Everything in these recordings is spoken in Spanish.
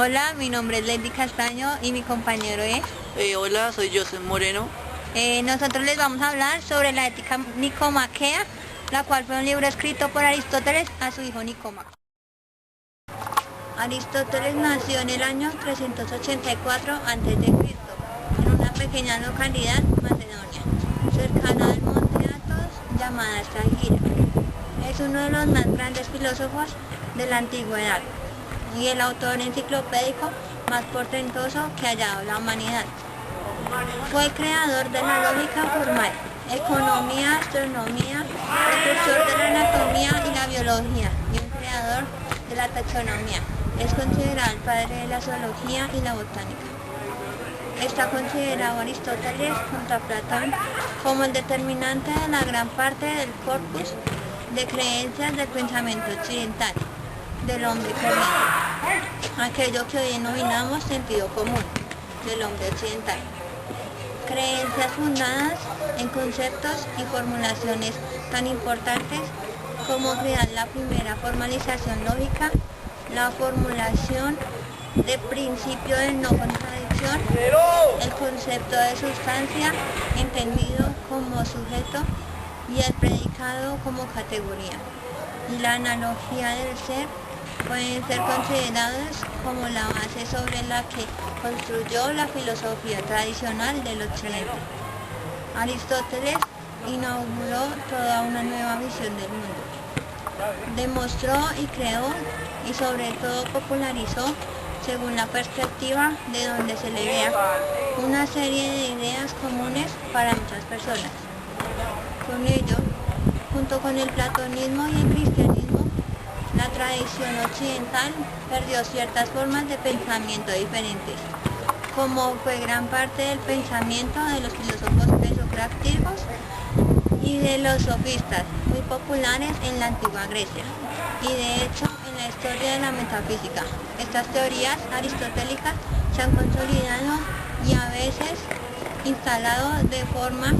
Hola, mi nombre es Lady Castaño y mi compañero es... Hola, soy Joseph Moreno. Nosotros les vamos a hablar sobre la Ética Nicomaquea, la cual fue un libro escrito por Aristóteles a su hijo Nicómaco. Aristóteles nació en el año 384 a.C., en una pequeña localidad macedonia, cercana al monte Athos, llamada Estagira. Es uno de los más grandes filósofos de la antigüedad y el autor enciclopédico más portentoso que ha hallado la humanidad. Fue el creador de la lógica formal, economía, astronomía, precursor de la anatomía y la biología y un creador de la taxonomía. Es considerado el padre de la zoología y la botánica. Está considerado Aristóteles junto a Platón como el determinante de la gran parte del corpus de creencias del pensamiento occidental del hombre corriente, aquello que hoy denominamos sentido común del hombre occidental. Creencias fundadas en conceptos y formulaciones tan importantes como crear la primera formalización lógica, la formulación de principio de no contradicción, el concepto de sustancia entendido como sujeto y el predicado como categoría, y la analogía del ser pueden ser considerados como la base sobre la que construyó la filosofía tradicional del occidente. Aristóteles inauguró toda una nueva visión del mundo. Demostró y creó y sobre todo popularizó, según la perspectiva de donde se le vea, una serie de ideas comunes para muchas personas. Con ello, junto con el platonismo y el cristianismo, la tradición occidental perdió ciertas formas de pensamiento diferentes, como fue gran parte del pensamiento de los filósofos presocráticos y de los sofistas, muy populares en la antigua Grecia, y de hecho en la historia de la metafísica. Estas teorías aristotélicas se han consolidado y a veces instalado de forma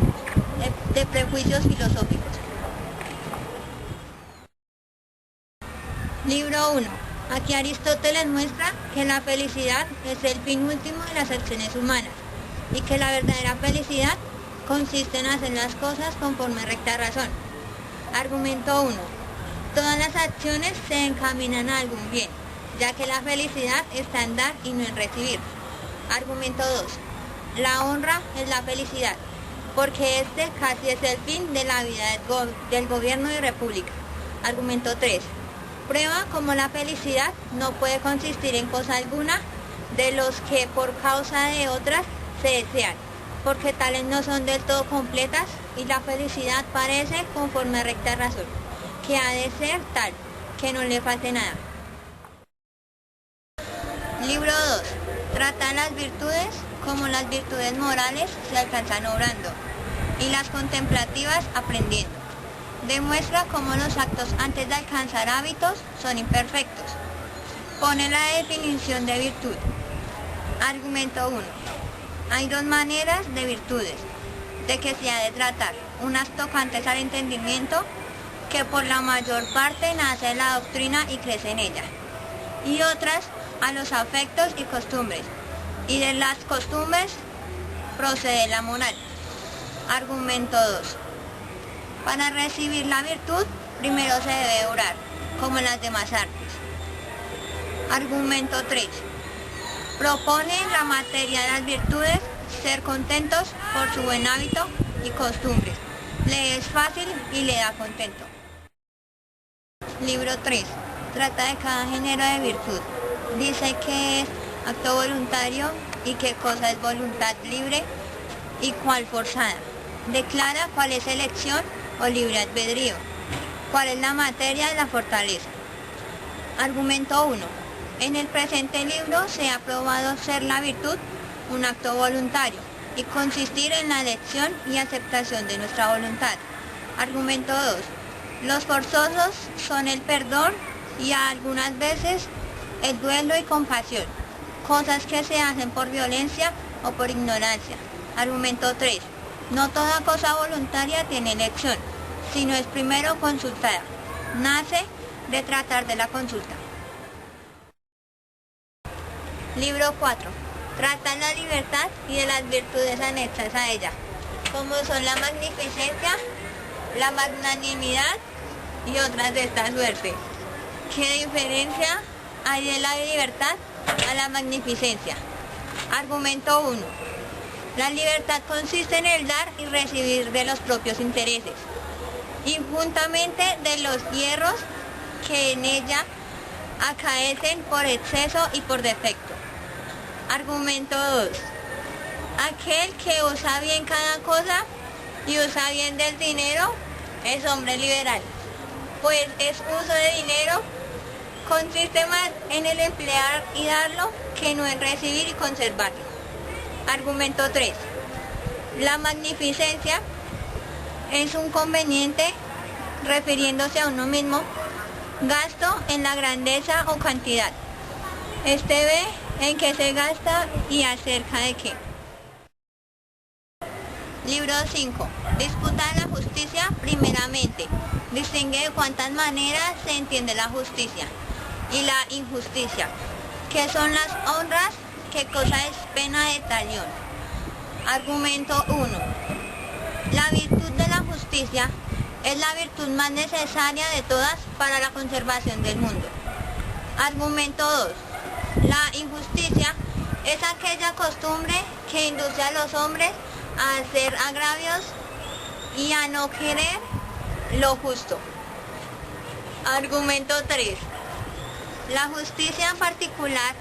de prejuicios filosóficos. Libro 1. Aquí Aristóteles muestra que la felicidad es el fin último de las acciones humanas y que la verdadera felicidad consiste en hacer las cosas conforme a recta razón. Argumento 1. Todas las acciones se encaminan a algún bien, ya que la felicidad está en dar y no en recibir. Argumento 2. La honra es la felicidad, porque este casi es el fin de la vida del gobierno y república. Argumento 3. Prueba cómo la felicidad no puede consistir en cosa alguna de los que por causa de otras se desean, porque tales no son del todo completas y la felicidad parece conforme a recta razón, que ha de ser tal, que no le falte nada. Libro 2. Trata las virtudes como las virtudes morales se alcanzan obrando y las contemplativas aprendiendo. Demuestra cómo los actos antes de alcanzar hábitos son imperfectos. Pone la definición de virtud. Argumento 1. Hay dos maneras de virtudes, de que se ha de tratar, unas tocantes al entendimiento, que por la mayor parte nace de la doctrina y crece en ella, y otras a los afectos y costumbres, y de las costumbres procede la moral. Argumento 2. Para recibir la virtud, primero se debe orar, como en las demás artes. Argumento 3. Propone en la materia de las virtudes ser contentos por su buen hábito y costumbres. Le es fácil y le da contento. Libro 3. Trata de cada género de virtud. Dice qué es acto voluntario y qué cosa es voluntad libre y cuál forzada. Declara cuál es elección o libre albedrío, cuál es la materia de la fortaleza. Argumento 1. En el presente libro se ha probado ser la virtud un acto voluntario y consistir en la elección y aceptación de nuestra voluntad. Argumento 2. Los forzosos son el perdón y algunas veces el duelo y compasión, cosas que se hacen por violencia o por ignorancia. Argumento 3. No toda cosa voluntaria tiene elección, sino es primero consultada. Nace de tratar de la consulta. Libro 4. Trata la libertad y de las virtudes anexas a ella, como son la magnificencia, la magnanimidad y otras de esta suerte. ¿Qué diferencia hay de la libertad a la magnificencia? Argumento 1. La libertad consiste en el dar y recibir de los propios intereses, injuntamente de los hierros que en ella acaecen por exceso y por defecto. Argumento 2. Aquel que usa bien cada cosa y usa bien del dinero es hombre liberal, pues es uso de dinero consiste más en el emplear y darlo que no en recibir y conservarlo. Argumento 3. La magnificencia es un conveniente, refiriéndose a uno mismo, gasto en la grandeza o cantidad. Este ve en qué se gasta y acerca de qué. Libro 5. Disputa de la justicia primeramente. Distingue de cuántas maneras se entiende la justicia y la injusticia. ¿Qué son las honras? ¿Qué cosa es pena de talión? Argumento 1. La virtud de la justicia es la virtud más necesaria de todas para la conservación del mundo. Argumento 2. La injusticia es aquella costumbre que induce a los hombres a hacer agravios y a no querer lo justo. Argumento 3. La justicia en particular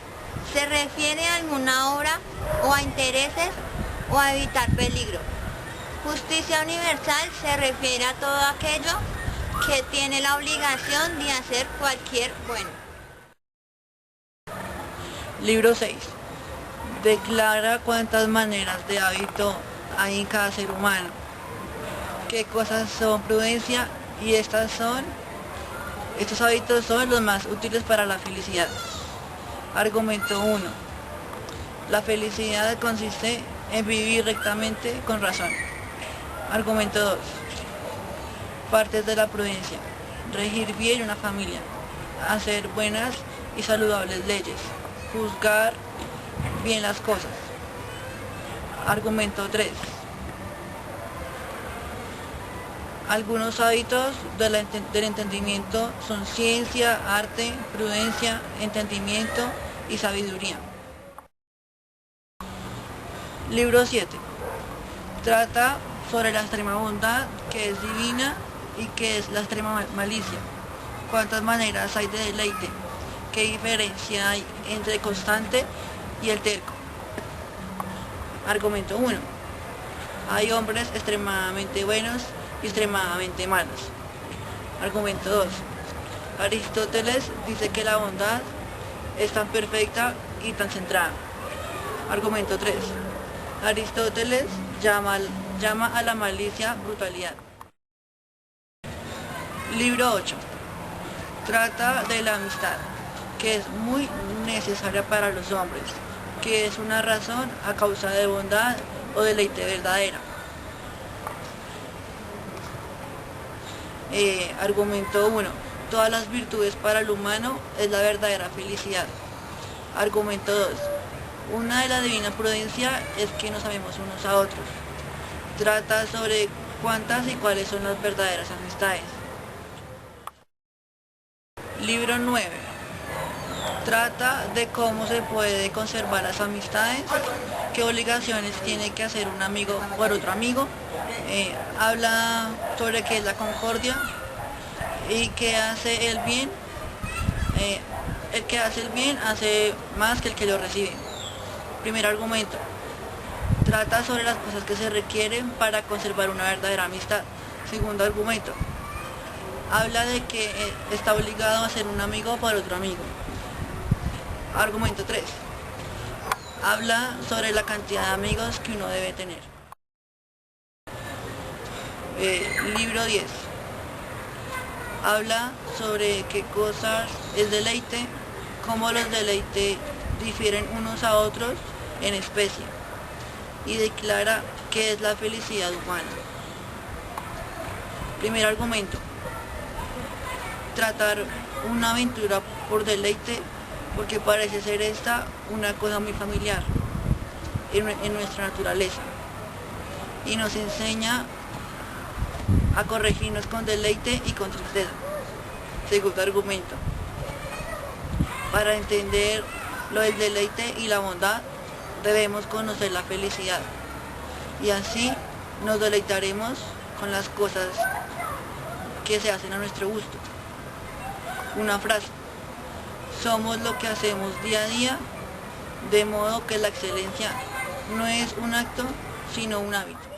se refiere a alguna obra o a intereses o a evitar peligro. Justicia universal se refiere a todo aquello que tiene la obligación de hacer cualquier bueno. Libro 6. Declara cuántas maneras de hábito hay en cada ser humano. ¿Qué cosas son prudencia? Y estos hábitos son los más útiles para la felicidad. Argumento 1. La felicidad consiste en vivir rectamente con razón. Argumento 2. Partes de la prudencia. Regir bien una familia. Hacer buenas y saludables leyes. Juzgar bien las cosas. Argumento 3. Algunos hábitos del entendimiento son ciencia, arte, prudencia, entendimiento y sabiduría. Libro 7. Trata sobre la extrema bondad, que es divina, y que es la extrema malicia. ¿Cuántas maneras hay de deleite? ¿Qué diferencia hay entre el constante y el terco? Argumento 1. Hay hombres extremadamente buenos y extremadamente malos. Argumento 2. Aristóteles dice que la bondad es tan perfecta y tan centrada. Argumento 3. Aristóteles llama a la malicia brutalidad. Libro 8. Trata de la amistad, que es muy necesaria para los hombres, que es una razón a causa de bondad o deleite verdadera. Argumento 1. Todas las virtudes para el humano es la verdadera felicidad. Argumento 2. Una de la divina prudencia es que nos amemos unos a otros. Trata sobre cuántas y cuáles son las verdaderas amistades. Libro 9. Trata de cómo se puede conservar las amistades, qué obligaciones tiene que hacer un amigo por otro amigo. Habla sobre qué es la concordia y qué hace el bien. El que hace el bien hace más que el que lo recibe. Primer argumento. Trata sobre las cosas que se requieren para conservar una verdadera amistad. Segundo argumento. Habla de que está obligado a ser un amigo por otro amigo. Argumento 3. Habla sobre la cantidad de amigos que uno debe tener. Libro 10. Habla sobre qué cosas es deleite, cómo los deleites difieren unos a otros en especie, y declara qué es la felicidad humana. Primer argumento. Tratar una aventura por deleite porque parece ser esta una cosa muy familiar en nuestra naturaleza, y nos enseña a corregirnos con deleite y con tristeza. Segundo argumento: para entender lo del deleite y la bondad, debemos conocer la felicidad, y así nos deleitaremos con las cosas que se hacen a nuestro gusto. Una frase: somos lo que hacemos día a día, de modo que la excelencia no es un acto, sino un hábito.